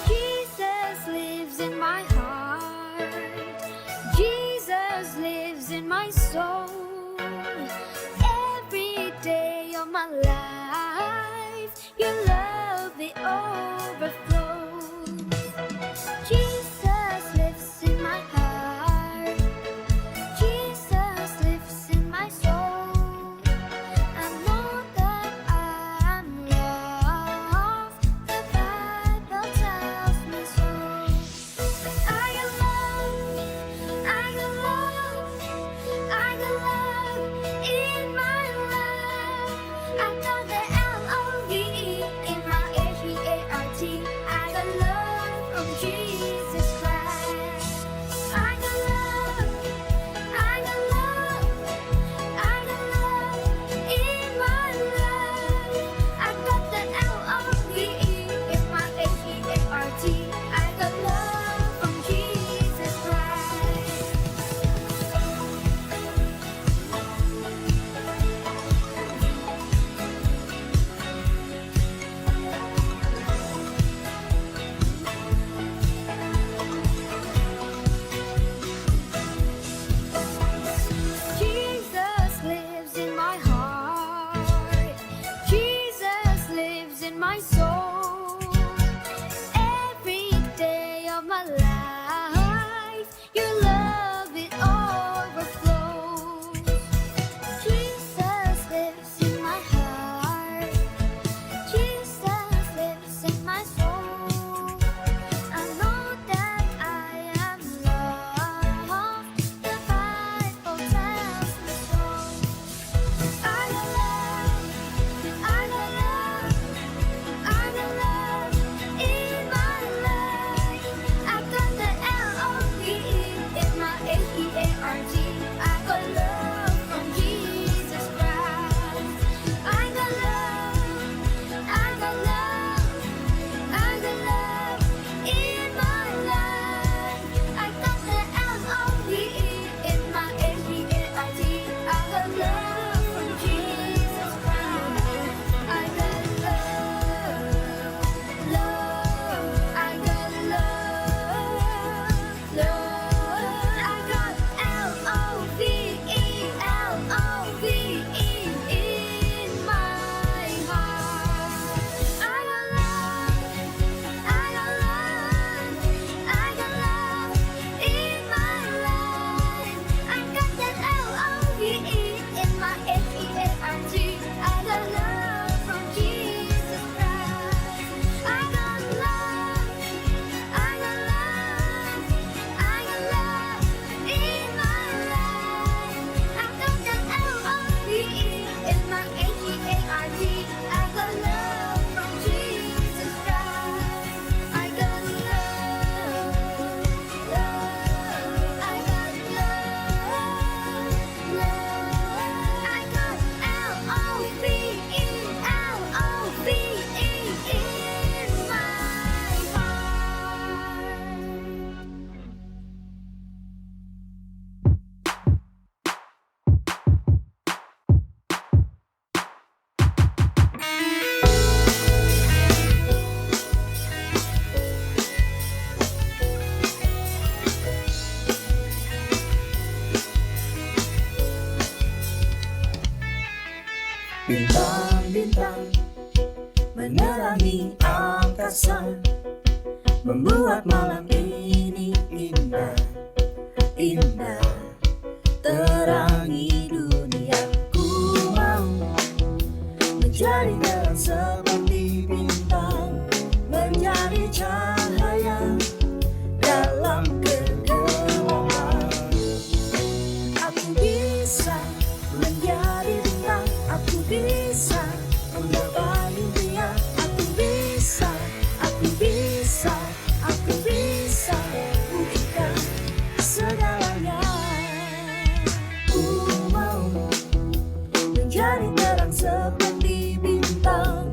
Jesus lives in my heart. Jesus lives in my soul. Every day of my life, your love it overflows. Jesus lives in my heart. Jesus lives in my soul. I know that I'm loved. The Bible tells me so. I got love. I got love. I got love in my life. I got the L-O-V-E in my H-E-A-R-T. I got love from Jesus Christ. I got love. I got love. I got love in my life. I got the L-O-V-E in my H-E-A-R-T. I got love from Jesus Christ. Jesus lives in my heart. Jesus lives in my soul. Every day of my life, your love it overflows. Jesus lives in my heart. Jesus lives in my soul. I know that I am loved. The Bible tells me so. I got love. I got love. I got love in my life. I got the L-O-V-E in my H-E-A-R-T. I got love from Jesus Christ. I got love. I got love. I got love in my life. I got the L-O-V-E in my H-E-A-R-T. I got love from Jesus Christ. I got love, love. I got love, love. I got L-O-V-E, L-O-V-E in my heart. I got love. I got love. I got love in my life. I got that L-O-V-E in my H-E-A-R-T. I got love from Jesus Christ. I got love. I got love. I got love in my life. I got that L-O-V-E in my H-E-A-R-T. I got love from Jesus Christ. I got love, love. I got love, love. I got L-O-V-E, L-O-V-E in my heart. Bintang-bintang menerangi angkasa, membuat malam ini indah, indah. Terangi dunia, ku mau menjadi terang seperti bintang, menjadi cahaya dalam kegelapan. Aku bisa menjadi bintang, aku bisa menggapai impian, aku bisa, aku bisa, aku bisa buktikan segalanya. Ku mau menjadi terang seperti bintang,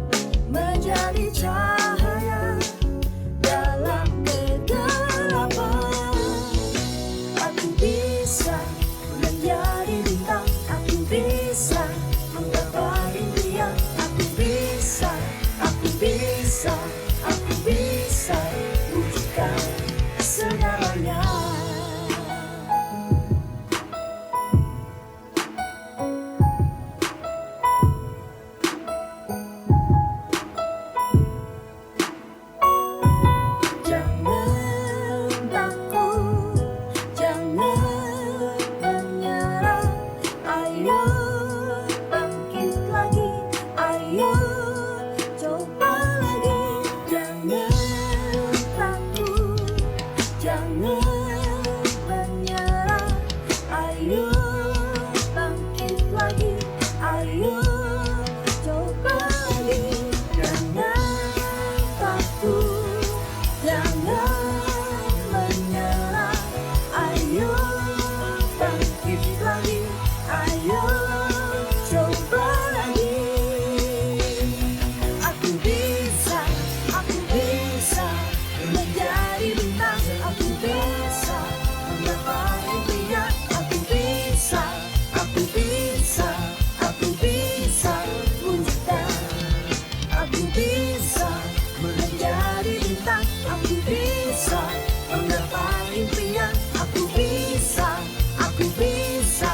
Aku bisa menjadi bintang, aku bisa menggapai impian. Aku bisa, aku bisa,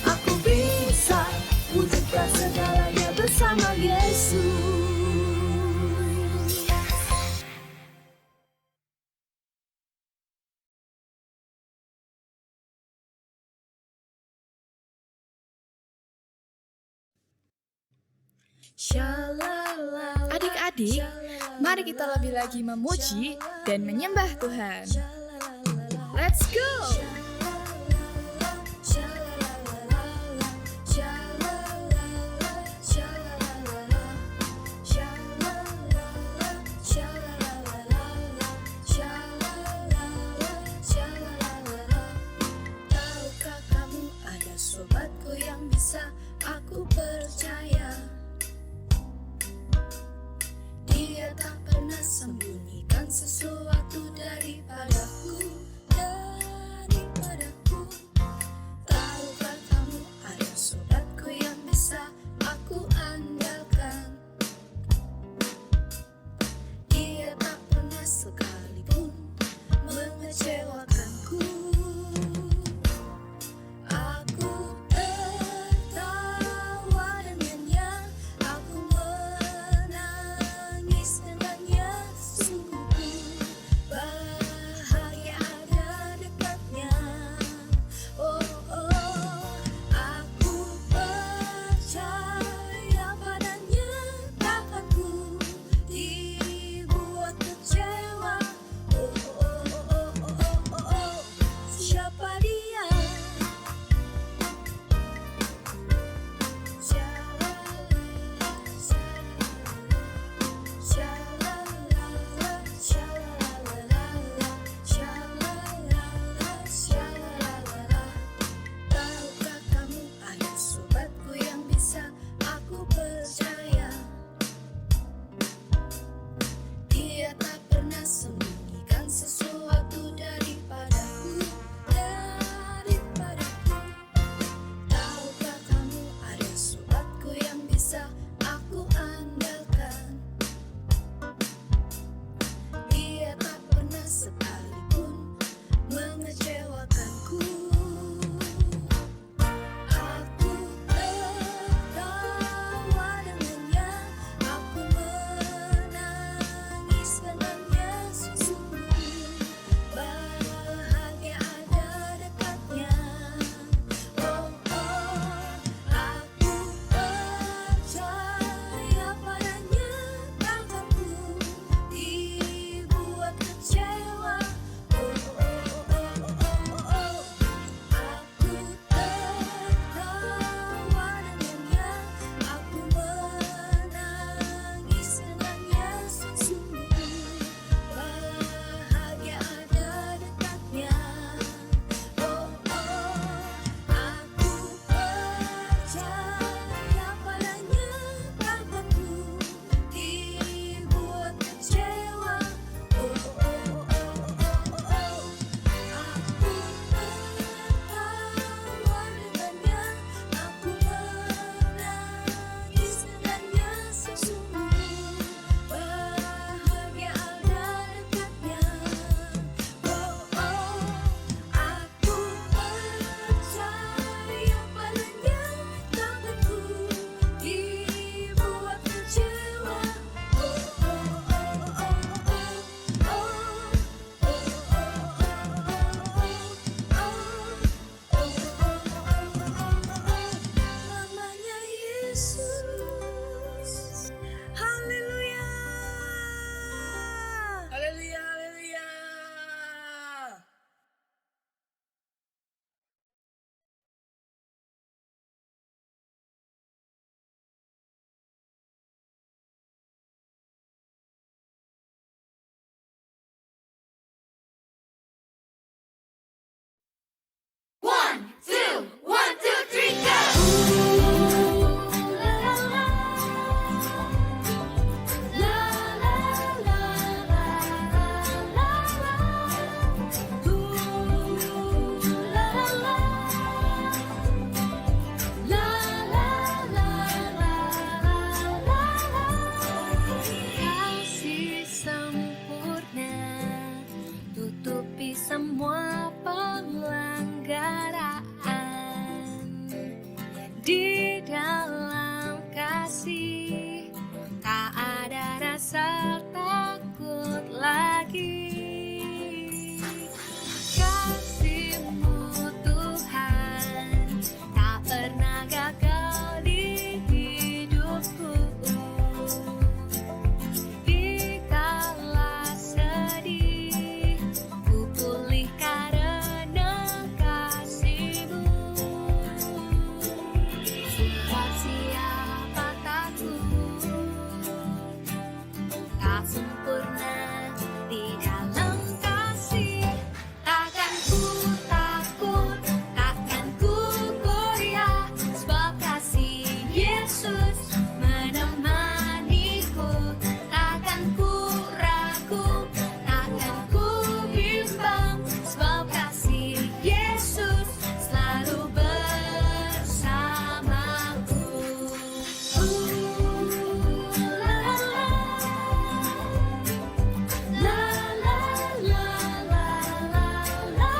aku bisa wujudkan segalanya bersama Yesus. Adik-adik, mari kita lebih lagi memuji dan menyembah Tuhan. Let's go! Tahukah kamu ada sobatku yang bisa aku percaya? Dia tak pernah sembunyikan sesuatu daripadaku. tak sempurna di dalam kasih. Takkan ku takut, takkan ku goyah, sebab kasih Yesus menemaniku. Takkan ku ragu, takkan ku bimbang, sebab kasih Yesus selalu bersamaku. La la la la la la la.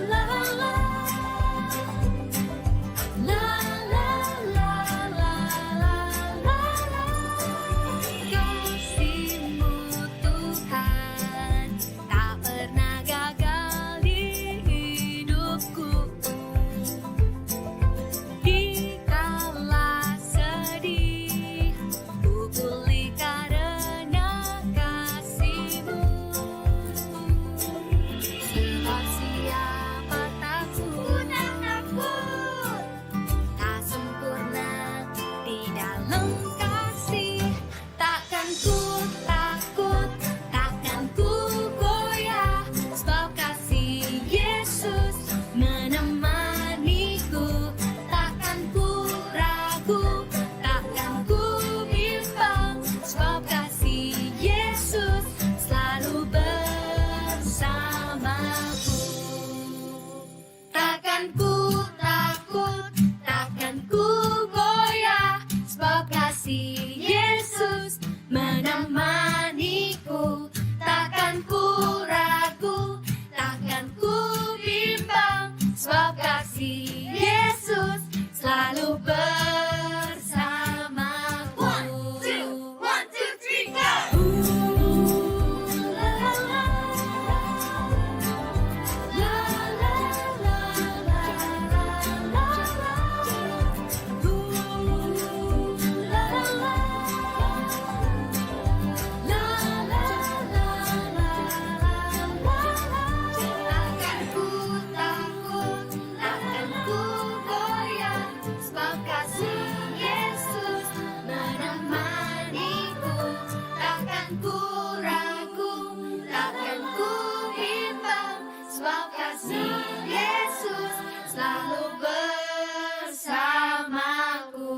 La la la. La la la la la la. Kasih-Mu Tuhan tak pernah gagal di hidupku. Dikala sedih, ku pulih karena kasih-Mu. Sebab siapa takut, tak sempurna di dalam kasih. Takkan ku takut, takkan ku goyah, sebab kasih Yesus menemaniku. Takkan ku ragu, takkan ku bimbang, sebab kasih Yesus selalu bersamaku. Takkan ku takut, takkan ku goyah, sebab kasih Yesus menemaniku. Takkan ku ragu, takkan ku bimbang, sebab kasih Yesus selalu bersamaku. One, two, three, go! La la la. La la la la la la la. La la la. La la la la la la. Takkan ku takut, takkan ku goyah, sebab kasih Yesus menemaniku. Takkan ku ragu, takkan ku bimbang, sebab kasih Yesus selalu bersamaku.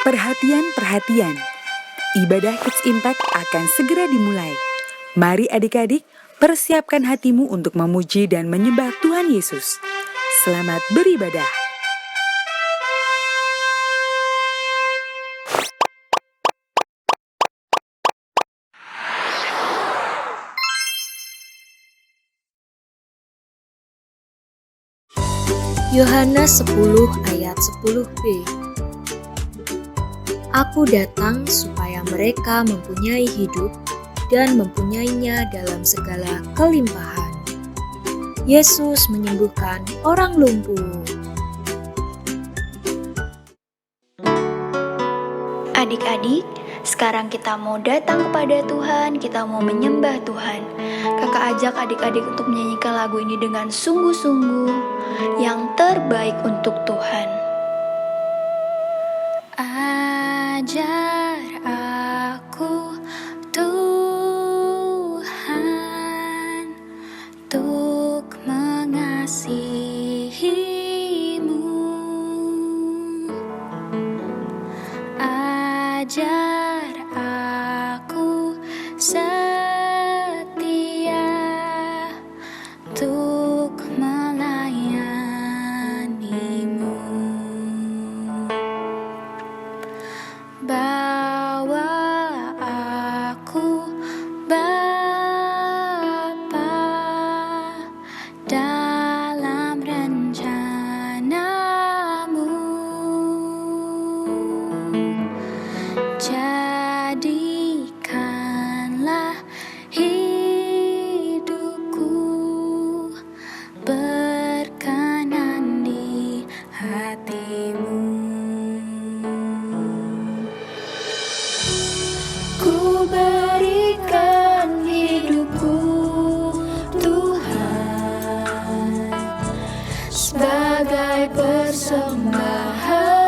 Perhatian, perhatian. Ibadah Kids Impact akan segera dimulai. Mari adik-adik, persiapkan hatimu untuk memuji dan menyembah Tuhan Yesus. Selamat beribadah. Yohanes 10 ayat 10b. Aku datang supaya mereka mempunyai hidup dan mempunyainya dalam segala kelimpahan. Yesus menyembuhkan orang lumpuh. Adik-adik, sekarang kita mau datang kepada Tuhan, kita mau menyembah Tuhan. Kakak ajak adik-adik untuk menyanyikan lagu ini dengan sungguh-sungguh yang terbaik untuk Tuhan. Ajar aku Tuhan untuk mengasihi-Mu. Ajar aku setia untuk melayani-Mu. Bawa aku Bapa dalam rencana-Mu. Jadikanlah hidupku berkenan di hati-Mu. Ku berikan hidupku Tuhan sebagai persembahan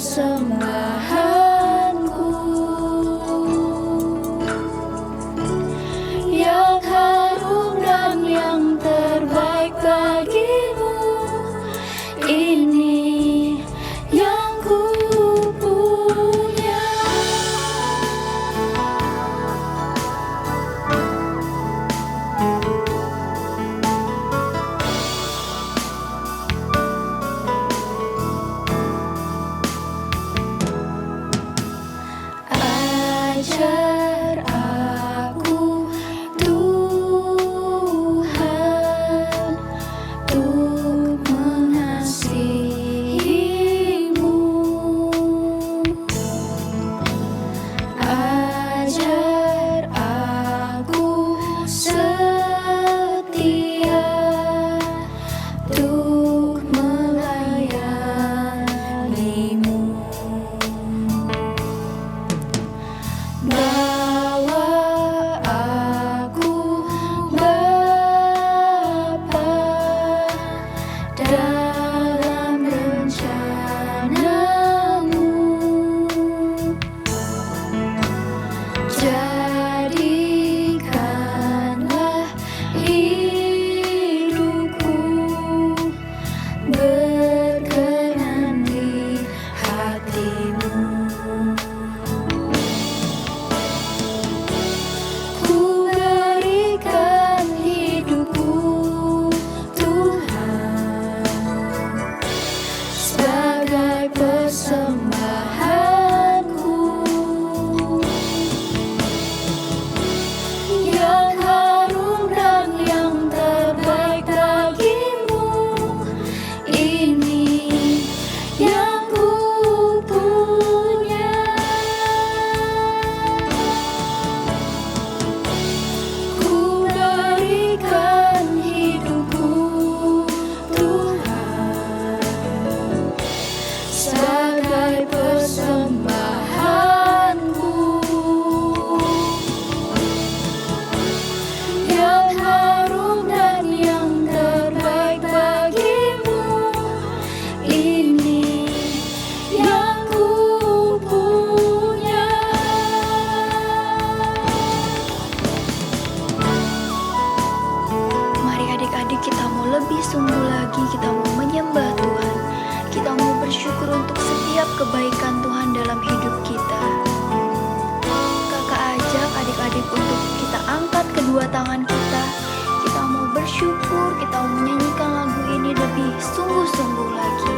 persembahanku yang harum dan yang terbaik bagimu. Ini yang ku punya. Ajar aku Tuhan untuk mengasihimu. Ajar aku setia untuk melayanimu. Bawa aku Bapa dalam rencanamu. Jadikanlah hidupku berkenan di hatimu. Ku berikan hidupku Tuhan sebagai persembahanku yang harum dan yang terbaik bagimu. Ini yang ku punya. Ku berikan hidupku Tuhan sebagai persembahanku yang harum dan yang terbaik bagimu. Ini yang ku punya. Mari adik-adik kita mau lebih sungguh lagi, kita mau menyembah Tuhan. Kita mau bersyukur untuk setiap kebaikan Tuhan dalam hidup kita. Kakak ajak adik-adik untuk kita angkat kedua tangan kita. Kita mau bersyukur, kita mau menyanyikan lagu ini lebih sungguh-sungguh lagi.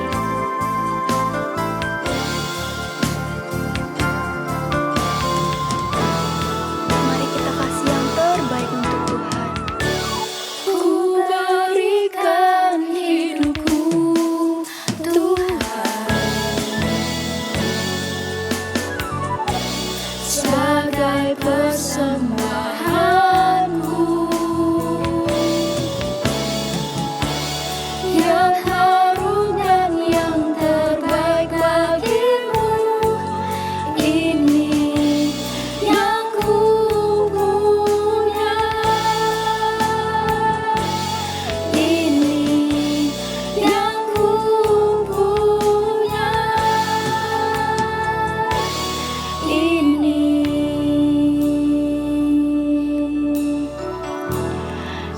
Mari kita kasih yang terbaik untuk Tuhan. Ku berikan hidupku Tuhan sebagai persembahanku yang harum dan yang terbaik bagimu. Ini yang ku punya. Ini yang ku punya. Ini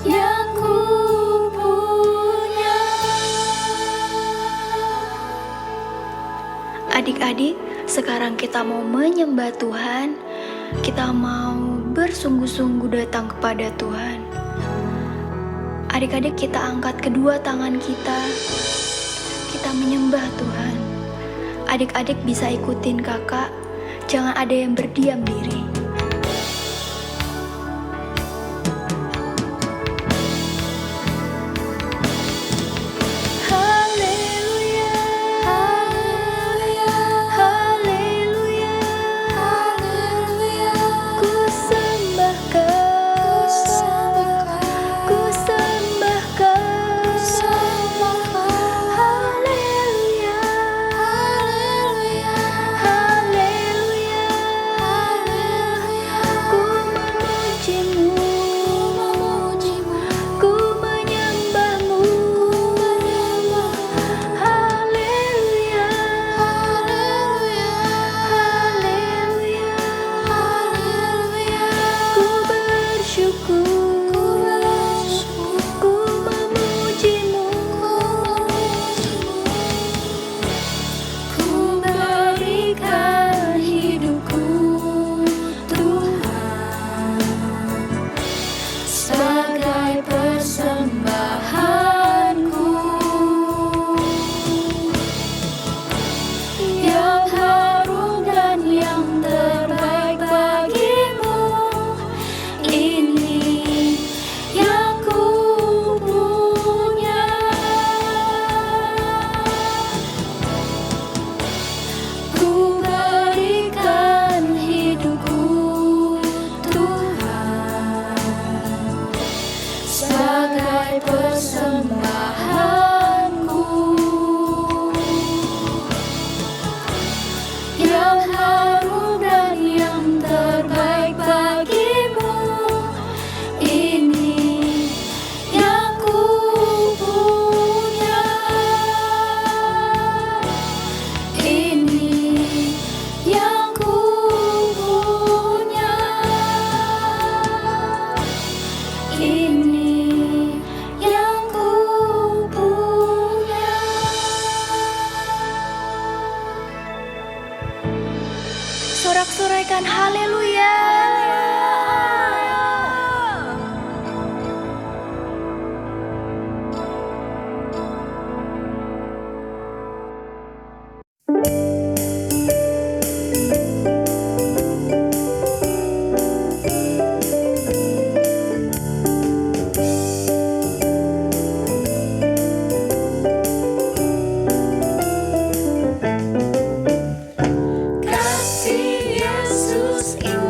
yang ku punya. Adik-adik, sekarang kita mau menyembah Tuhan. Kita mau bersungguh-sungguh datang kepada Tuhan. Adik-adik, kita angkat kedua tangan kita. Kita menyembah Tuhan. Adik-adik bisa ikutin kakak. Jangan ada yang berdiam diri. Haleluya, haleluya, haleluya, haleluya. Ku sembahkan, ku sembahkan, haleluya, haleluya, haleluya, sorak-sorai haleluya. Kasih Yesus indah.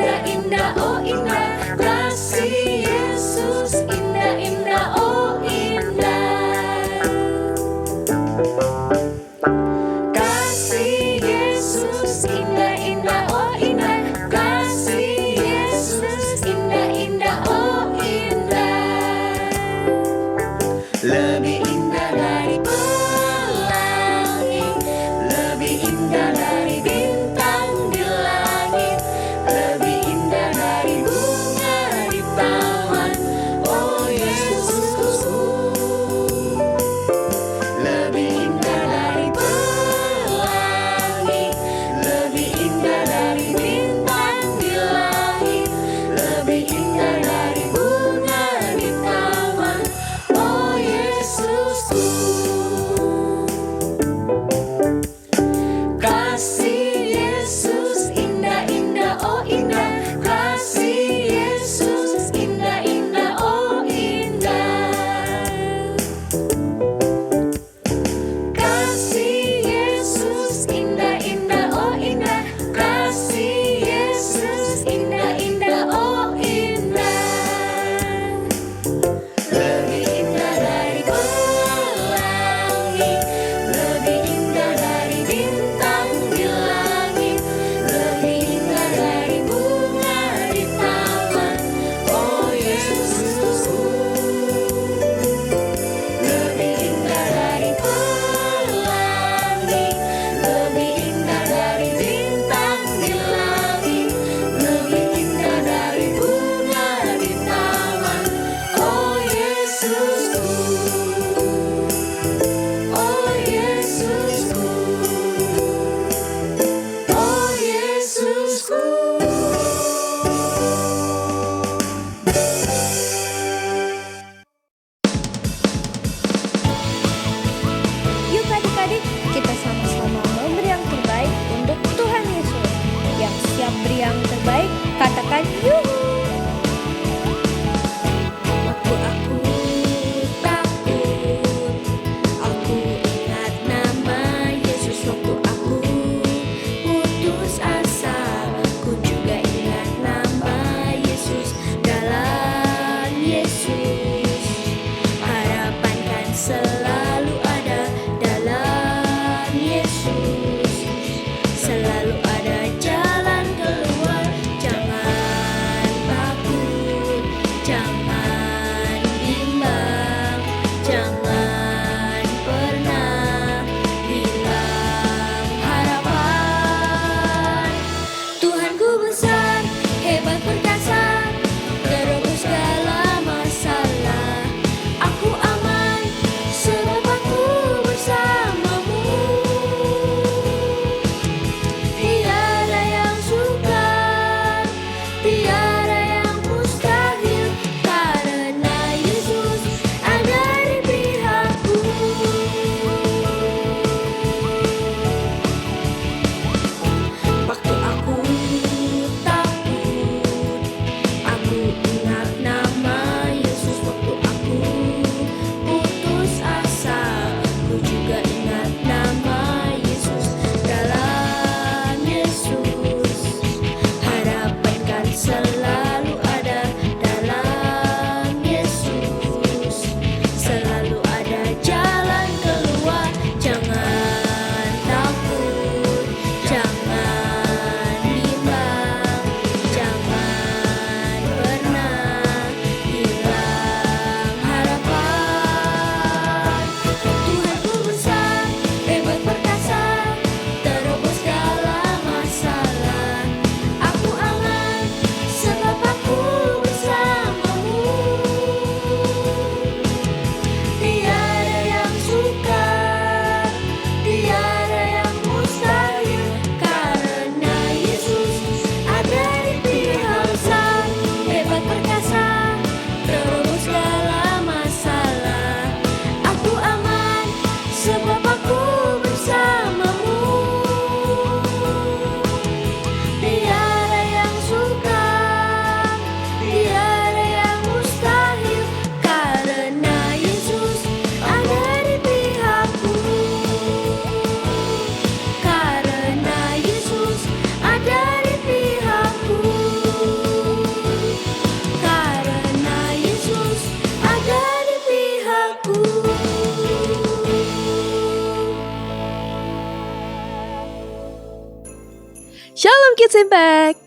Shalom Kids Impact!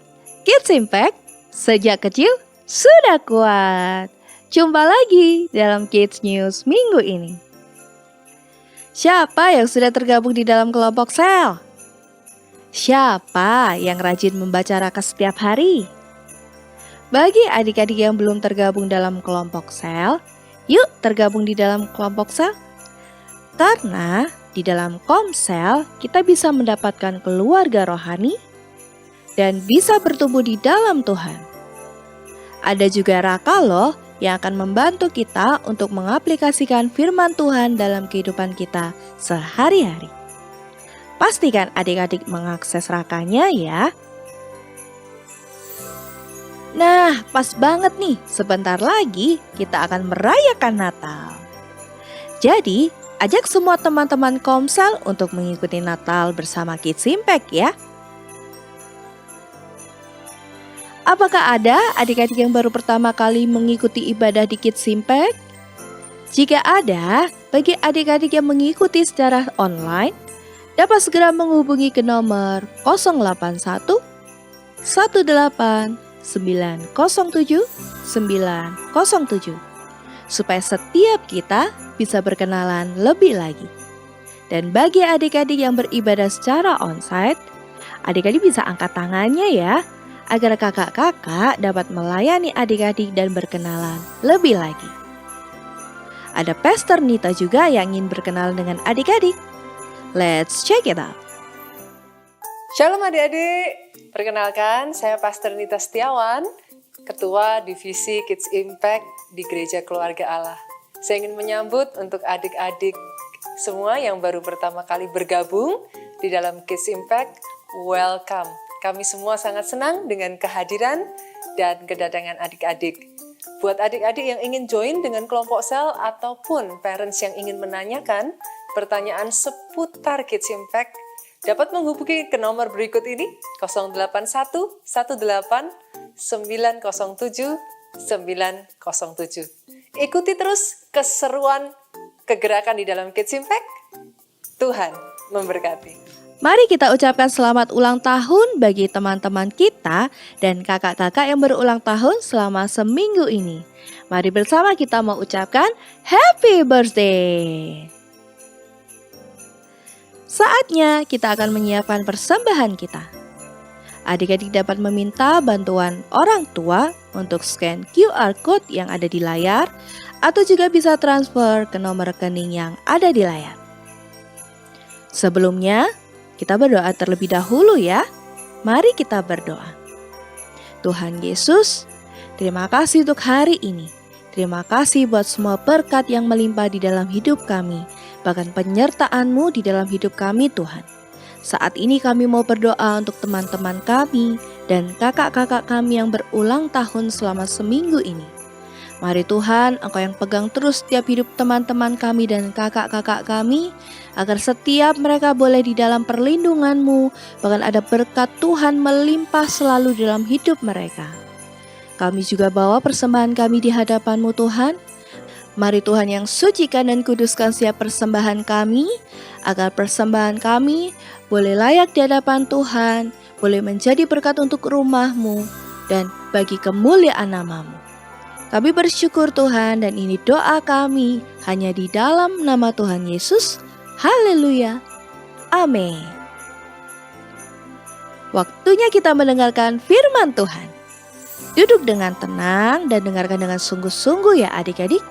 Kids Impact, sejak kecil sudah kuat. Jumpa lagi dalam Kids News minggu ini. Siapa yang sudah tergabung di dalam kelompok sel? Siapa yang rajin membaca raka setiap hari? Bagi adik-adik yang belum tergabung dalam kelompok sel, yuk tergabung di dalam kelompok sel. Karena di dalam komsel kita bisa mendapatkan keluarga rohani dan bisa bertumbuh di dalam Tuhan. Ada juga raka loh yang akan membantu kita untuk mengaplikasikan firman Tuhan dalam kehidupan kita sehari-hari. Pastikan adik-adik mengakses rakanya ya. Nah, pas banget nih, sebentar lagi kita akan merayakan Natal. Jadi, ajak semua teman-teman komsel untuk mengikuti Natal bersama Kids Impact ya. Apakah ada adik-adik yang baru pertama kali mengikuti ibadah di Kids Impact? Jika ada, bagi adik-adik yang mengikuti secara online, dapat segera menghubungi ke nomor 081 18 907 907 supaya setiap kita bisa berkenalan lebih lagi. Dan bagi adik-adik yang beribadah secara onsite, adik-adik bisa angkat tangannya ya, agar kakak-kakak dapat melayani adik-adik dan berkenalan lebih lagi. Ada Pastor Nita juga yang ingin berkenalan dengan adik-adik. Let's check it out. Shalom adik-adik, perkenalkan saya Pastor Nita Setiawan, Ketua Divisi Kids Impact di Gereja Keluarga Allah. Saya ingin menyambut untuk adik-adik semua yang baru pertama kali bergabung di dalam Kids Impact, welcome. Kami semua sangat senang dengan kehadiran dan kedatangan adik-adik. Buat adik-adik yang ingin join dengan kelompok sel ataupun parents yang ingin menanyakan pertanyaan seputar Kids Impact, dapat menghubungi ke nomor berikut ini 081 18 907 907. Ikuti terus keseruan kegerakan di dalam Kids Impact. Tuhan memberkati. Mari kita ucapkan selamat ulang tahun bagi teman-teman kita dan kakak-kakak yang berulang tahun selama seminggu ini. Mari bersama kita mengucapkan Happy Birthday! Saatnya kita akan menyiapkan persembahan kita. Adik-adik dapat meminta bantuan orang tua untuk scan QR Code yang ada di layar atau juga bisa transfer ke nomor rekening yang ada di layar. Sebelumnya, kita berdoa terlebih dahulu ya. Mari kita berdoa. Tuhan Yesus, terima kasih untuk hari ini. Terima kasih buat semua berkat yang melimpah di dalam hidup kami. Bahkan penyertaan-Mu di dalam hidup kami Tuhan. Saat ini kami mau berdoa untuk teman-teman kami dan kakak-kakak kami yang berulang tahun selama seminggu ini. Mari Tuhan, Engkau yang pegang terus setiap hidup teman-teman kami dan kakak-kakak kami, agar setiap mereka boleh di dalam perlindungan-Mu, bahkan ada berkat Tuhan melimpah selalu dalam hidup mereka. Kami juga bawa persembahan kami di hadapan-Mu Tuhan. Mari Tuhan yang sucikan dan kuduskan setiap persembahan kami, agar persembahan kami boleh layak di hadapan Tuhan, boleh menjadi berkat untuk rumah-Mu, dan bagi kemuliaan nama-Mu. Kami bersyukur Tuhan dan ini doa kami hanya di dalam nama Tuhan Yesus. Haleluya. Amin. Waktunya kita mendengarkan firman Tuhan. Duduk dengan tenang dan dengarkan dengan sungguh-sungguh ya adik-adik.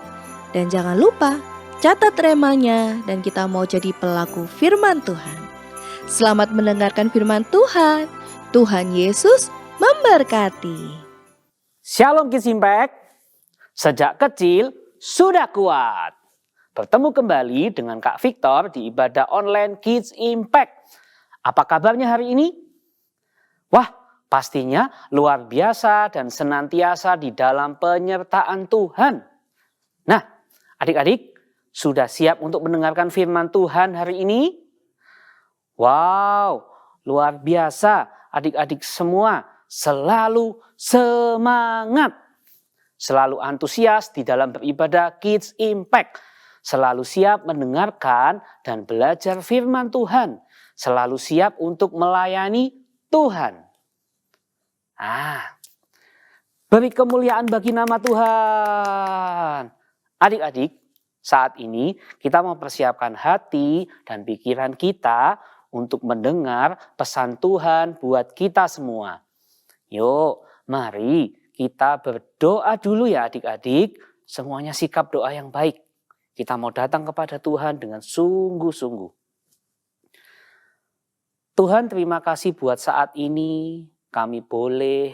Dan jangan lupa, catat remanya dan kita mau jadi pelaku firman Tuhan. Selamat mendengarkan firman Tuhan. Tuhan Yesus memberkati. Shalom Kids Impact. Sejak kecil sudah kuat. Bertemu kembali dengan Kak Victor di ibadah online Kids Impact. Apa kabarnya hari ini? Wah, pastinya luar biasa dan senantiasa di dalam penyertaan Tuhan. Nah, adik-adik, sudah siap untuk mendengarkan firman Tuhan hari ini? Wow, luar biasa. Adik-adik semua selalu semangat. Selalu antusias di dalam beribadah Kids Impact. Selalu siap mendengarkan dan belajar firman Tuhan. Selalu siap untuk melayani Tuhan. Beri kemuliaan bagi nama Tuhan. Adik-adik, saat ini kita mempersiapkan hati dan pikiran kita untuk mendengar pesan Tuhan buat kita semua. Yuk, mari kita berdoa dulu ya adik-adik. Semuanya sikap doa yang baik. Kita mau datang kepada Tuhan dengan sungguh-sungguh. Tuhan, terima kasih buat saat ini kami boleh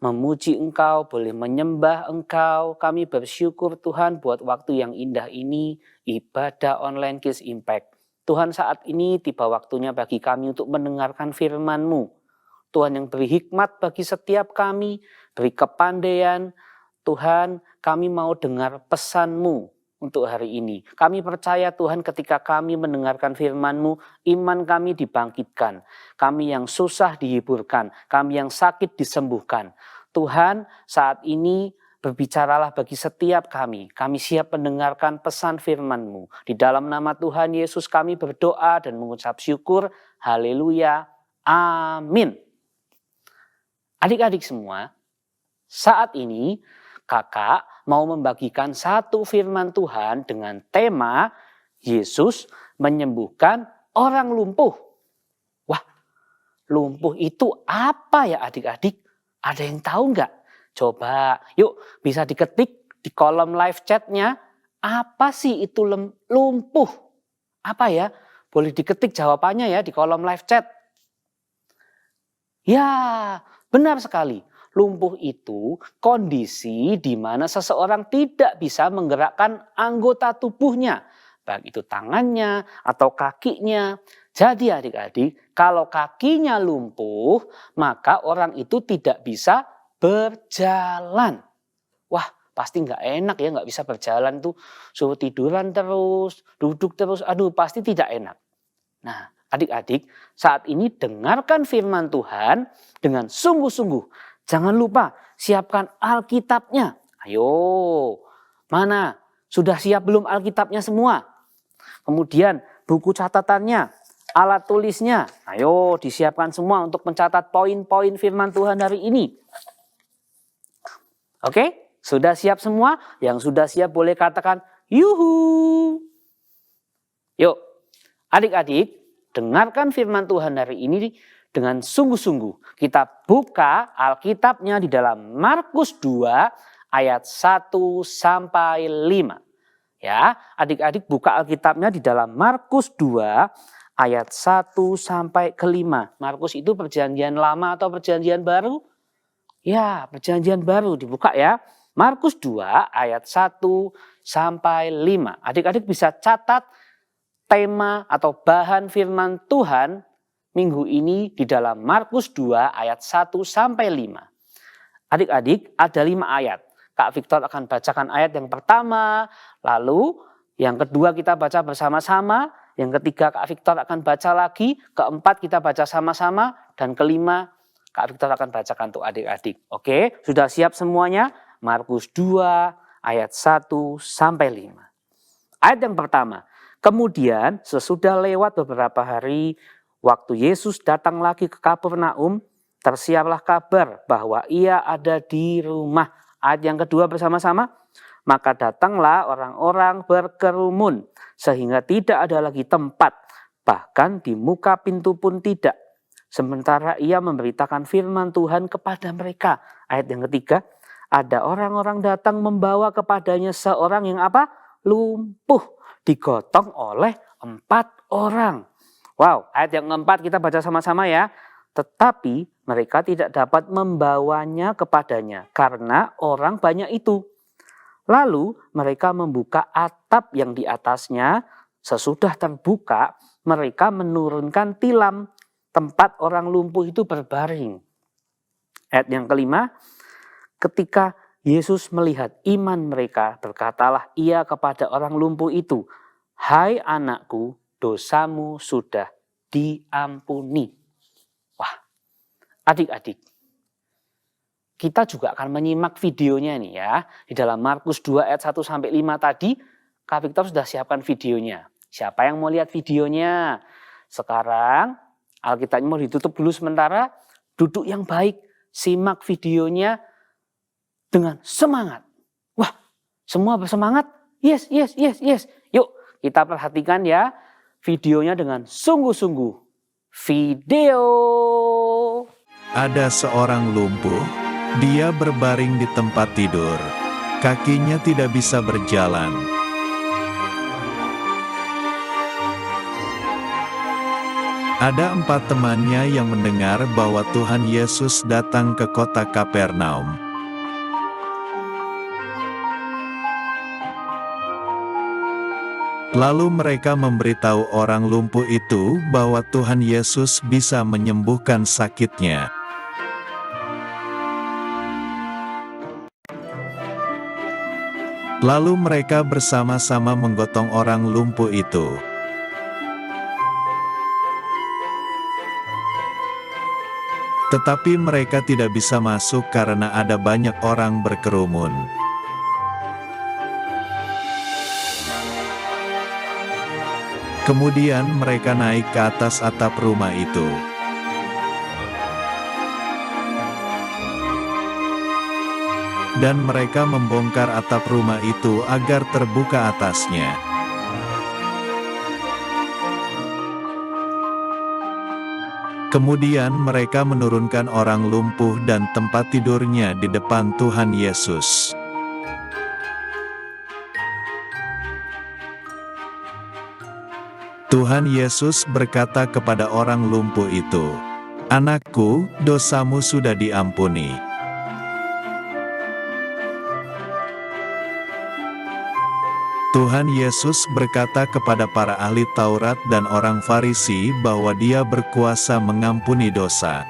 memuji Engkau, boleh menyembah Engkau. Kami bersyukur Tuhan buat waktu yang indah ini, ibadah online Kids Impact. Tuhan, saat ini tiba waktunya bagi kami untuk mendengarkan firman-Mu. Tuhan yang beri hikmat bagi setiap kami, beri kepandaian. Tuhan, kami mau dengar pesan-Mu untuk hari ini. Kami percaya Tuhan ketika kami mendengarkan firman-Mu, iman kami dibangkitkan. Kami yang susah dihiburkan, kami yang sakit disembuhkan. Tuhan, saat ini berbicaralah bagi setiap kami. Kami siap mendengarkan pesan firman-Mu. Di dalam nama Tuhan Yesus kami berdoa dan mengucap syukur. Haleluya. Amin. Adik-adik semua, saat ini kakak mau membagikan satu firman Tuhan dengan tema Yesus menyembuhkan orang lumpuh. Wah, lumpuh itu apa ya adik-adik? Ada yang tahu nggak? Coba, yuk bisa diketik di kolom live chatnya. Apa sih itu lumpuh? Apa ya? Boleh diketik jawabannya ya di kolom live chat. Ya, benar sekali. Lumpuh itu kondisi di mana seseorang tidak bisa menggerakkan anggota tubuhnya, baik itu tangannya atau kakinya. Jadi adik-adik, kalau kakinya lumpuh, maka orang itu tidak bisa berjalan. Wah, pasti nggak enak ya, nggak bisa berjalan tuh. Suruh tiduran terus, duduk terus, aduh pasti tidak enak. Nah, adik-adik, saat ini dengarkan firman Tuhan dengan sungguh-sungguh. Jangan lupa siapkan Alkitabnya. Ayo, mana? Sudah siap belum Alkitabnya semua? Kemudian buku catatannya, alat tulisnya. Ayo disiapkan semua untuk mencatat poin-poin firman Tuhan hari ini. Oke, sudah siap semua? Yang sudah siap boleh katakan yuhu. Yuk, adik-adik, dengarkan firman Tuhan hari ini dengan sungguh-sungguh. Kita buka Alkitabnya di dalam Markus 2 ayat 1 sampai 5. Ya, adik-adik buka Alkitabnya di dalam Markus 2 ayat 1 sampai ke 5. Markus itu perjanjian lama atau perjanjian baru? Ya, perjanjian baru, dibuka ya. Markus 2 ayat 1 sampai 5. Adik-adik bisa catat tema atau bahan firman Tuhan minggu ini di dalam Markus 2 ayat 1 sampai 5. Adik-adik ada 5 ayat. Kak Victor akan bacakan ayat yang pertama, lalu yang kedua kita baca bersama-sama, yang ketiga Kak Victor akan baca lagi, keempat kita baca sama-sama, dan kelima Kak Victor akan bacakan untuk adik-adik. Oke, sudah siap semuanya? Markus 2 ayat 1 sampai 5. Ayat yang pertama, kemudian sesudah lewat beberapa hari, waktu Yesus datang lagi ke Kapernaum, tersiarlah kabar bahwa ia ada di rumah. Ayat yang kedua bersama-sama. Maka datanglah orang-orang berkerumun sehingga tidak ada lagi tempat. Bahkan di muka pintu pun tidak. Sementara ia memberitakan firman Tuhan kepada mereka. Ayat yang ketiga. Ada orang-orang datang membawa kepadanya seorang yang apa? Lumpuh. Digotong oleh 4 orang. Wow, ayat yang keempat kita baca sama-sama ya. Tetapi mereka tidak dapat membawanya kepadanya karena orang banyak itu. Lalu mereka membuka atap yang di atasnya. Sesudah terbuka, mereka menurunkan tilam tempat orang lumpuh itu berbaring. Ayat yang kelima, ketika Yesus melihat iman mereka, berkatalah ia kepada orang lumpuh itu, "Hai anakku, dosamu sudah diampuni." Wah, adik-adik, kita juga akan menyimak videonya nih ya. Di dalam Markus 2 ayat 1 sampai 5 tadi, Kak Victor sudah siapkan videonya. Siapa yang mau lihat videonya? Sekarang Alkitabnya mau ditutup dulu sementara, duduk yang baik, simak videonya dengan semangat. Wah, semua bersemangat? Yes, yes, yes, yes. Yuk, kita perhatikan ya videonya dengan sungguh-sungguh. Video. Ada seorang lumpuh, dia berbaring di tempat tidur. Kakinya tidak bisa berjalan. Ada 4 temannya yang mendengar bahwa Tuhan Yesus datang ke kota Kapernaum. Lalu mereka memberitahu orang lumpuh itu bahwa Tuhan Yesus bisa menyembuhkan sakitnya. Lalu mereka bersama-sama menggotong orang lumpuh itu. Tetapi mereka tidak bisa masuk karena ada banyak orang berkerumun. Kemudian mereka naik ke atas atap rumah itu. Dan mereka membongkar atap rumah itu agar terbuka atasnya. Kemudian mereka menurunkan orang lumpuh dan tempat tidurnya di depan Tuhan Yesus. Tuhan Yesus berkata kepada orang lumpuh itu, "Anakku, dosamu sudah diampuni." Tuhan Yesus berkata kepada para ahli Taurat dan orang Farisi bahwa Dia berkuasa mengampuni dosa.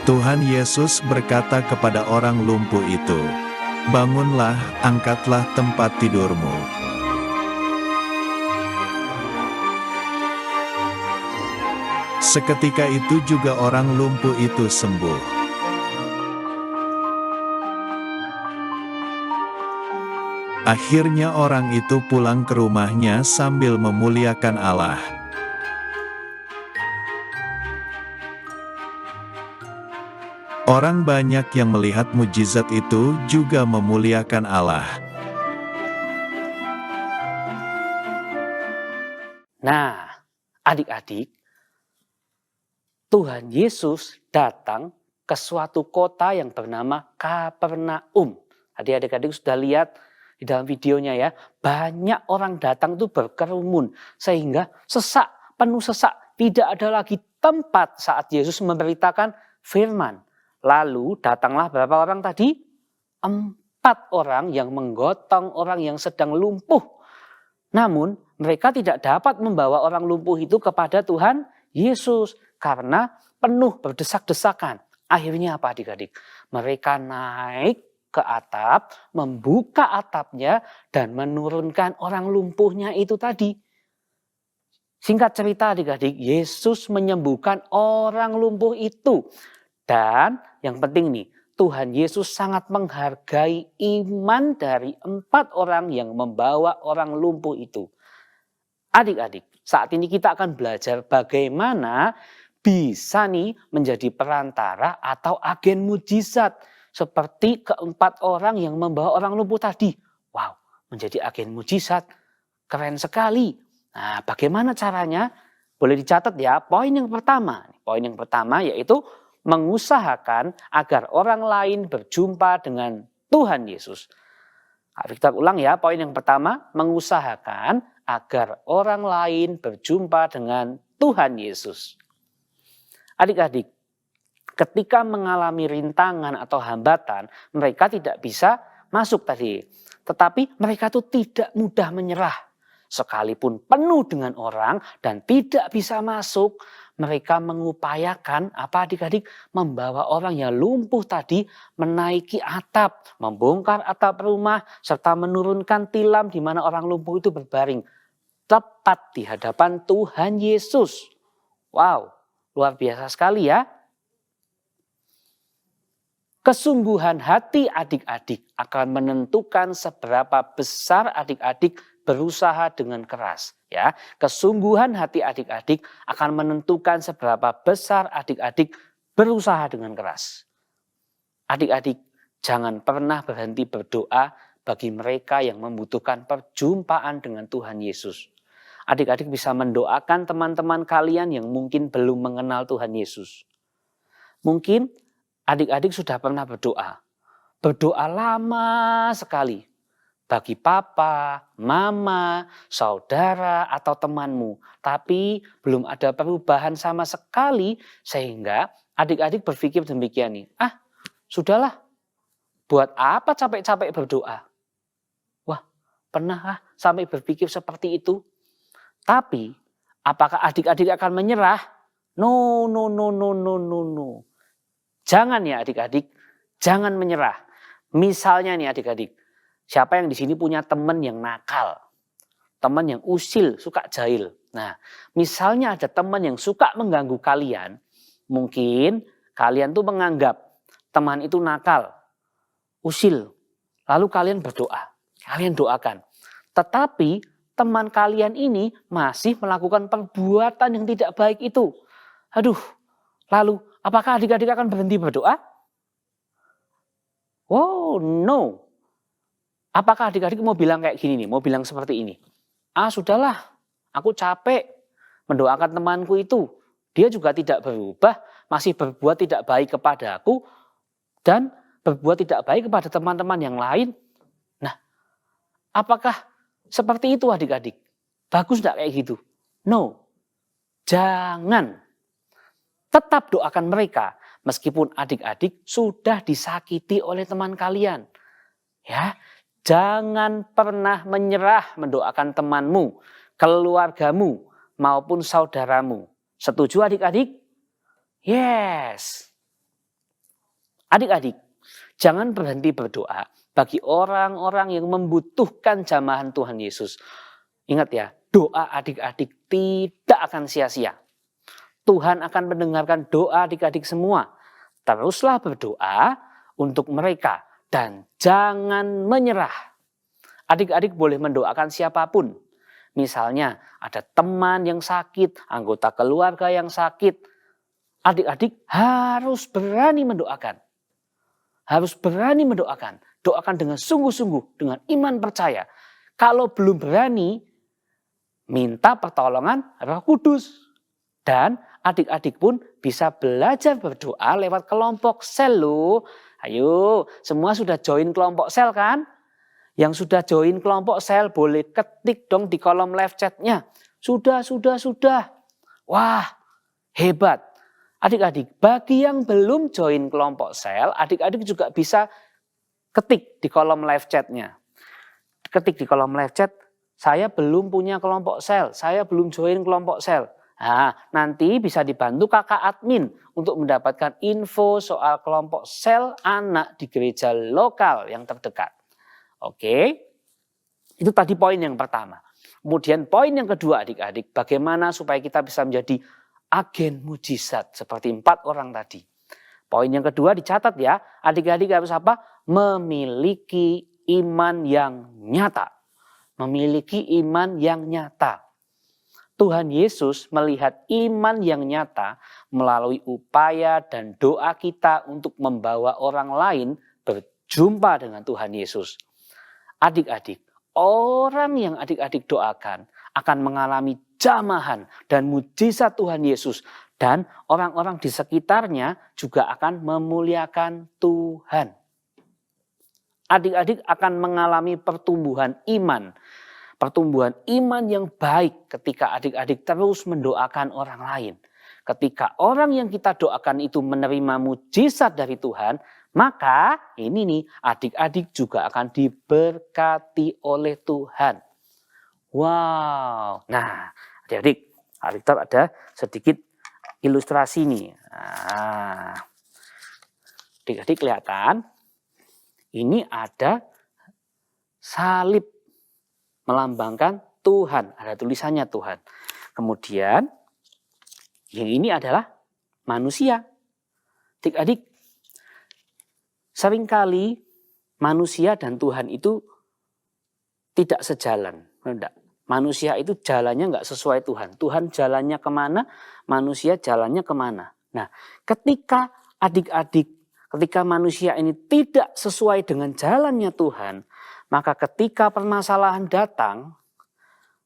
Tuhan Yesus berkata kepada orang lumpuh itu, "Bangunlah, angkatlah tempat tidurmu." Seketika itu juga orang lumpuh itu sembuh. Akhirnya orang itu pulang ke rumahnya sambil memuliakan Allah. Orang banyak yang melihat mujizat itu juga memuliakan Allah. Nah, adik-adik, Tuhan Yesus datang ke suatu kota yang bernama Kapernaum. Tadi adik-adik sudah lihat di dalam videonya ya, banyak orang datang itu berkerumun sehingga sesak, penuh sesak, tidak ada lagi tempat saat Yesus memberitakan firman. Lalu datanglah berapa orang tadi? 4 orang yang menggotong orang yang sedang lumpuh. Namun mereka tidak dapat membawa orang lumpuh itu kepada Tuhan Yesus karena penuh berdesak-desakan. Akhirnya apa adik-adik? Mereka naik ke atap, membuka atapnya, dan menurunkan orang lumpuhnya itu tadi. Singkat cerita adik-adik, Yesus menyembuhkan orang lumpuh itu. Dan yang penting nih, Tuhan Yesus sangat menghargai iman dari 4 orang yang membawa orang lumpuh itu. Adik-adik, saat ini kita akan belajar bagaimana bisa nih menjadi perantara atau agen mujizat. Seperti ke-4 orang yang membawa orang lumpuh tadi. Wow, menjadi agen mujizat. Keren sekali. Nah, bagaimana caranya? Boleh dicatat ya, poin yang pertama. Poin yang pertama yaitu mengusahakan agar orang lain berjumpa dengan Tuhan Yesus. Kita ulang ya, poin yang pertama, mengusahakan agar orang lain berjumpa dengan Tuhan Yesus. Adik-adik, ketika mengalami rintangan atau hambatan, mereka tidak bisa masuk tadi. Tetapi mereka itu tidak mudah menyerah. Sekalipun penuh dengan orang dan tidak bisa masuk, mereka mengupayakan apa adik-adik? Membawa orang yang lumpuh tadi menaiki atap, membongkar atap rumah, serta menurunkan tilam di mana orang lumpuh itu berbaring. Tepat di hadapan Tuhan Yesus. Wow, luar biasa sekali ya. Kesungguhan hati adik-adik akan menentukan seberapa besar adik-adik berusaha dengan keras. Ya, kesungguhan hati adik-adik akan menentukan seberapa besar adik-adik berusaha dengan keras. Adik-adik, jangan pernah berhenti berdoa bagi mereka yang membutuhkan perjumpaan dengan Tuhan Yesus. Adik-adik bisa mendoakan teman-teman kalian yang mungkin belum mengenal Tuhan Yesus. Mungkin adik-adik sudah pernah berdoa. Berdoa lama sekali bagi papa, mama, saudara, atau temanmu. Tapi belum ada perubahan sama sekali sehingga adik-adik berpikir demikian nih. Sudahlah, buat apa capek-capek berdoa? Wah, pernah sampai berpikir seperti itu? Tapi, apakah adik-adik akan menyerah? No. Jangan ya adik-adik, jangan menyerah. Misalnya nih adik-adik, siapa yang di sini punya teman yang nakal? Teman yang usil, suka jahil. Nah, misalnya ada teman yang suka mengganggu kalian, mungkin kalian tuh menganggap teman itu nakal, usil. Lalu kalian berdoa, kalian doakan. Tetapi teman kalian ini masih melakukan perbuatan yang tidak baik itu. Aduh, lalu apakah adik-adik akan berhenti berdoa? Oh no. Apakah adik-adik mau bilang kayak gini nih, mau bilang seperti ini? Sudahlah, aku capek mendoakan temanku itu. Dia juga tidak berubah, masih berbuat tidak baik kepada aku dan berbuat tidak baik kepada teman-teman yang lain. Nah, apakah seperti itu adik-adik? Bagus enggak kayak gitu? No. Jangan. Tetap doakan mereka meskipun adik-adik sudah disakiti oleh teman kalian. Ya, jangan pernah menyerah mendoakan temanmu, keluargamu maupun saudaramu. Setuju adik-adik? Yes. Adik-adik, jangan berhenti berdoa bagi orang-orang yang membutuhkan jamahan Tuhan Yesus. Ingat ya, doa adik-adik tidak akan sia-sia. Tuhan akan mendengarkan doa adik-adik semua. Teruslah berdoa untuk mereka dan jangan menyerah. Adik-adik boleh mendoakan siapapun. Misalnya ada teman yang sakit, anggota keluarga yang sakit. Adik-adik harus berani mendoakan. Harus berani mendoakan. Doakan dengan sungguh-sungguh, dengan iman percaya. Kalau belum berani, minta pertolongan Roh Kudus. Dan adik-adik pun bisa belajar berdoa lewat kelompok sel loh. Ayo, semua sudah join kelompok sel kan? Yang sudah join kelompok sel boleh ketik dong di kolom live chatnya. Sudah. Wah, hebat. Adik-adik, bagi yang belum join kelompok sel, adik-adik juga bisa ketik di kolom live chatnya. Ketik di kolom live chat, saya belum punya kelompok sel, saya belum join kelompok sel. Nah, nanti bisa dibantu kakak admin untuk mendapatkan info soal kelompok sel anak di gereja lokal yang terdekat. Oke, itu tadi poin yang pertama. Kemudian poin yang kedua adik-adik, bagaimana supaya kita bisa menjadi agen mujizat seperti 4 orang tadi. Poin yang kedua dicatat ya, adik-adik harus apa? Memiliki iman yang nyata. Memiliki iman yang nyata. Tuhan Yesus melihat iman yang nyata melalui upaya dan doa kita untuk membawa orang lain berjumpa dengan Tuhan Yesus. Adik-adik, orang yang adik-adik doakan akan mengalami jamahan dan mujizat Tuhan Yesus. Dan orang-orang di sekitarnya juga akan memuliakan Tuhan. Adik-adik akan mengalami pertumbuhan iman. Pertumbuhan iman yang baik ketika adik-adik terus mendoakan orang lain. Ketika orang yang kita doakan itu menerima mujizat dari Tuhan, maka ini nih adik-adik juga akan diberkati oleh Tuhan. Wow. Nah, adik-adik, Victor ada sedikit ilustrasi nih. Nah, adik-adik kelihatan, ini ada salib melambangkan Tuhan, ada tulisannya Tuhan. Kemudian yang ini adalah manusia. Adik-adik, seringkali manusia dan Tuhan itu tidak sejalan. Enggak. Manusia itu jalannya nggak sesuai Tuhan. Tuhan jalannya kemana, manusia jalannya kemana. Nah, ketika adik-adik, ketika manusia ini tidak sesuai dengan jalannya Tuhan, maka ketika permasalahan datang,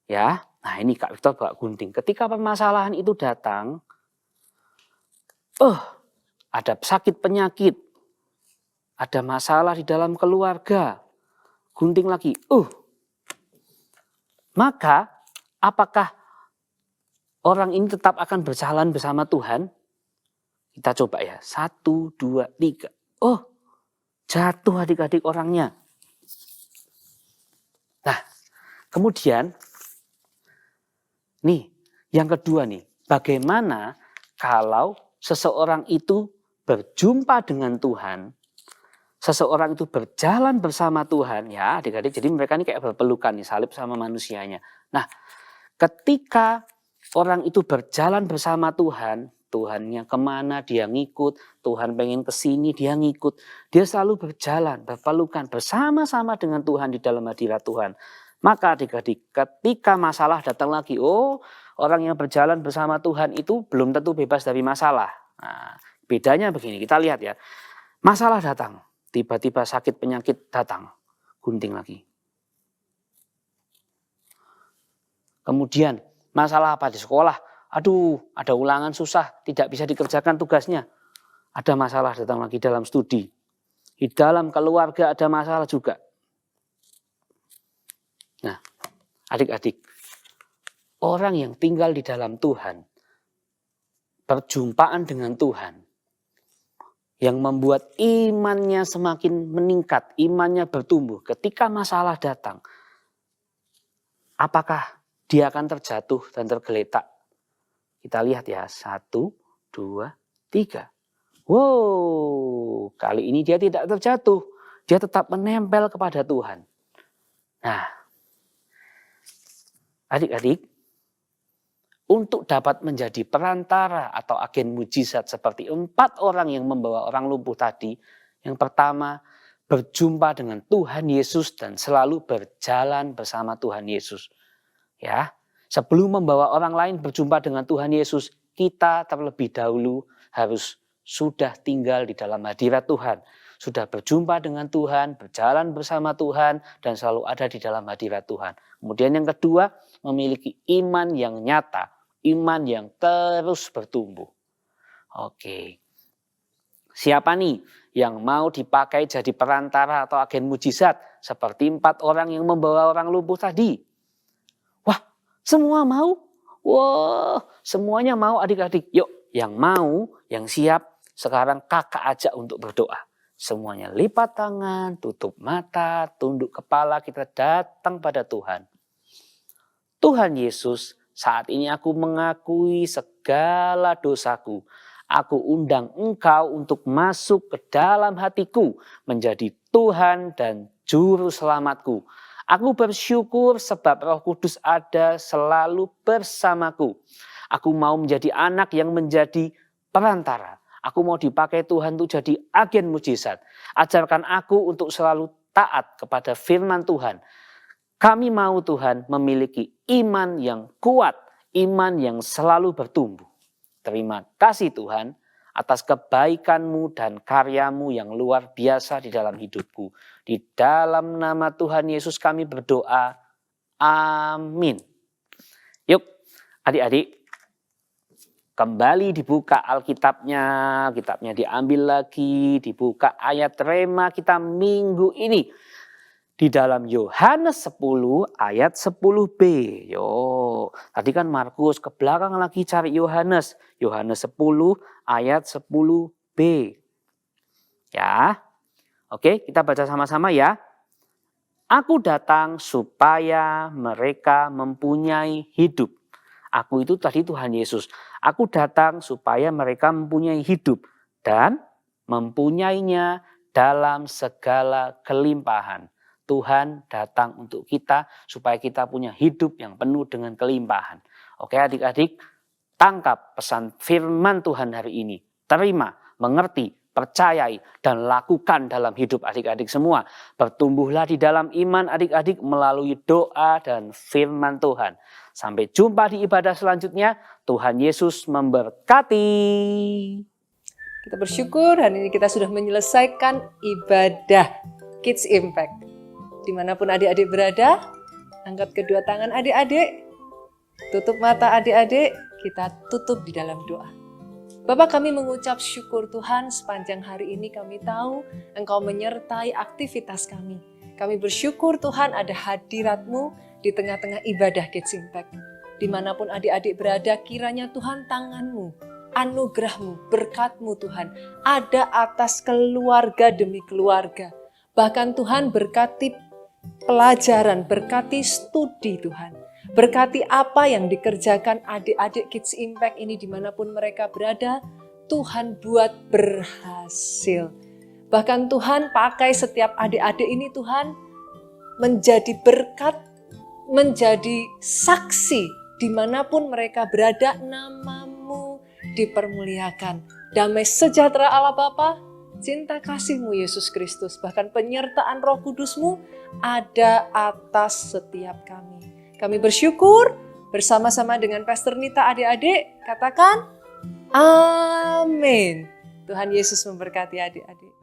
ya, nah ini Kak Victor bawa gunting. Ketika permasalahan itu datang, ada sakit penyakit, ada masalah di dalam keluarga, gunting lagi, maka apakah orang ini tetap akan berjalan bersama Tuhan? Kita coba ya, 1, 2, 3. Jatuh adik-adik orangnya. Nah, kemudian, nih, yang kedua nih, bagaimana kalau seseorang itu berjumpa dengan Tuhan, seseorang itu berjalan bersama Tuhan, ya adik-adik, jadi mereka ini kayak berpelukan nih, salib sama manusianya. Nah, ketika orang itu berjalan bersama Tuhan, Tuhannya kemana dia ngikut, Tuhan pengen kesini dia ngikut, dia selalu berjalan, berpelukan bersama-sama dengan Tuhan di dalam hadirat Tuhan. Maka adik-adik, ketika masalah datang lagi, orang yang berjalan bersama Tuhan itu belum tentu bebas dari masalah. Nah, bedanya begini, kita lihat ya, masalah datang. Tiba-tiba sakit penyakit datang, gunting lagi. Kemudian masalah apa di sekolah? Aduh, ada ulangan susah, tidak bisa dikerjakan tugasnya. Ada masalah datang lagi dalam studi. Di dalam keluarga ada masalah juga. Nah, adik-adik, orang yang tinggal di dalam Tuhan, perjumpaan dengan Tuhan, yang membuat imannya semakin meningkat, imannya bertumbuh. Ketika masalah datang, apakah dia akan terjatuh dan tergeletak? Kita lihat ya, 1, 2, 3. Wow, kali ini dia tidak terjatuh. Dia tetap menempel kepada Tuhan. Nah, adik-adik, untuk dapat menjadi perantara atau agen mujizat seperti 4 orang yang membawa orang lumpuh tadi. Yang pertama, berjumpa dengan Tuhan Yesus dan selalu berjalan bersama Tuhan Yesus. Ya, sebelum membawa orang lain berjumpa dengan Tuhan Yesus, kita terlebih dahulu harus sudah tinggal di dalam hadirat Tuhan. Sudah berjumpa dengan Tuhan, berjalan bersama Tuhan, dan selalu ada di dalam hadirat Tuhan. Kemudian yang kedua, memiliki iman yang nyata. Iman yang terus bertumbuh. Oke. Siapa nih yang mau dipakai jadi perantara atau agen mujizat seperti 4 orang yang membawa orang lumpuh tadi? Wah, semua mau? Wah, semuanya mau adik-adik. Yuk, yang mau, yang siap, sekarang kakak ajak untuk berdoa. Semuanya lipat tangan, tutup mata, tunduk kepala, kita datang pada Tuhan. Tuhan Yesus, saat ini aku mengakui segala dosaku. Aku undang Engkau untuk masuk ke dalam hatiku, menjadi Tuhan dan Juru Selamatku. Aku bersyukur sebab Roh Kudus ada selalu bersamaku. Aku mau menjadi anak yang menjadi perantara. Aku mau dipakai Tuhan untuk jadi agen mujizat. Ajarkan aku untuk selalu taat kepada firman Tuhan. Kami mau Tuhan memiliki iman yang kuat, iman yang selalu bertumbuh. Terima kasih Tuhan atas kebaikan-Mu dan karya-Mu yang luar biasa di dalam hidupku. Di dalam nama Tuhan Yesus kami berdoa. Amin. Yuk adik-adik, kembali dibuka Alkitabnya. Alkitabnya diambil lagi, dibuka ayat rema kita minggu ini. Di dalam Yohanes 10 ayat 10b. Yo, tadi kan Markus, ke belakang lagi cari Yohanes. Yohanes 10 ayat 10b. Ya. Oke, kita baca sama-sama ya. Aku datang supaya mereka mempunyai hidup. Aku itu tadi Tuhan Yesus. Aku datang supaya mereka mempunyai hidup dan mempunyainya dalam segala kelimpahan. Tuhan datang untuk kita supaya kita punya hidup yang penuh dengan kelimpahan. Oke adik-adik, tangkap pesan firman Tuhan hari ini. Terima, mengerti, percayai, dan lakukan dalam hidup adik-adik semua. Bertumbuhlah di dalam iman adik-adik melalui doa dan firman Tuhan. Sampai jumpa di ibadah selanjutnya. Tuhan Yesus memberkati. Kita bersyukur hari ini kita sudah menyelesaikan ibadah Kids Impact. Dimanapun adik-adik berada, angkat kedua tangan adik-adik, tutup mata adik-adik, kita tutup di dalam doa. Bapak, kami mengucap syukur Tuhan sepanjang hari ini kami tahu Engkau menyertai aktivitas kami. Kami bersyukur Tuhan ada hadirat-Mu di tengah-tengah ibadah Kids Impact. Dimanapun adik-adik berada, kiranya Tuhan tangan-Mu, anugerah-Mu, berkat-Mu Tuhan ada atas keluarga demi keluarga. Bahkan Tuhan berkati pelajaran, berkati studi Tuhan. Berkati apa yang dikerjakan adik-adik Kids Impact ini dimanapun mereka berada, Tuhan buat berhasil. Bahkan Tuhan pakai setiap adik-adik ini Tuhan menjadi berkat, menjadi saksi dimanapun mereka berada, nama-Mu dipermuliakan. Damai sejahtera Allah Bapa, cinta kasih-Mu Yesus Kristus, bahkan penyertaan Roh Kudus-Mu ada atas setiap kami. Kami bersyukur bersama-sama dengan Pastor Nita adik-adik, katakan amin. Tuhan Yesus memberkati adik-adik.